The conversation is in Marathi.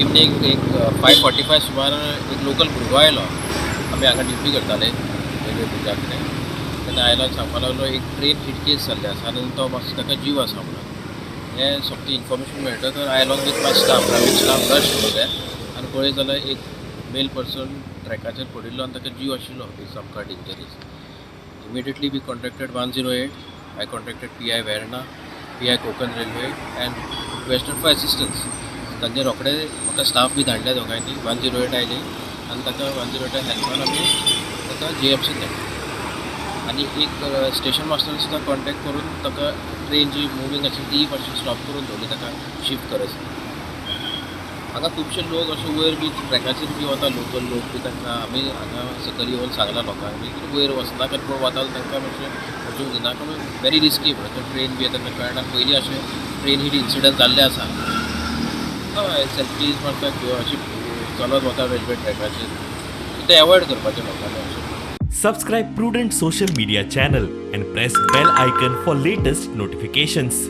इवनींग एक 5:45 सुमार एक लोकल भुरगो आयलो. आमी हांगा ड्युटी करताले रेल्वे ब्रिजा कडेन. तेन्ना आयलो आनी सांगपा लागलो एक ट्रेन हिट केस जाल्ली आसा आनी तो मातसो ताका जीव आसा म्हणून. हें सोगळी इन्फॉर्मेशन मेळटकर I along with my staff private staff rush to there आनी पळयत जाल्यार एक मेल पर्सन ट्रॅकाचेर पडिल्लो आनी ताका जीव आशिल्लो इज आमकां dangerous. Immediately we contacted 108. I contacted PI Verna, PI Konkan railway and requested for assistance. तांचे रोखडे म्हाका स्टाफ बी धाडले दोगांयनी. 108 आयली आनी ताका 108 हेल्पान आमी ताका JMCत धाडलें. आनी एक स्टेशन मास्टर सुद्दां कॉन्टेक्ट करून ताका ट्रेन जी मुवींग आशिल्ली ती मातशी स्टॉप करून दवरली ताका शिफ्ट करस. हांगा खुबशे लोक अशे वयर बी ट्रॅकाचेर बी वता लोकल लोक बी तांकां आमी हांगा सकयल येवन सांगला लोकांक बी वयर वचनाका कोण वता तांकां मातशें वचूंक दिनाका वेरी रिस्की म्हणून ट्रेन बी येता कळना. पयलीं अशें ट्रेन हिट इन्सिडंट जाल्ले आसा. हय सेल्फीज मारपाक घेवन अशी चलत वता रेल्वे ट्रॅकाचेर ते एवॉयड करपाचें लोकांनी अशें. Subscribe Prudent social media channel and press bell icon for latest notifications.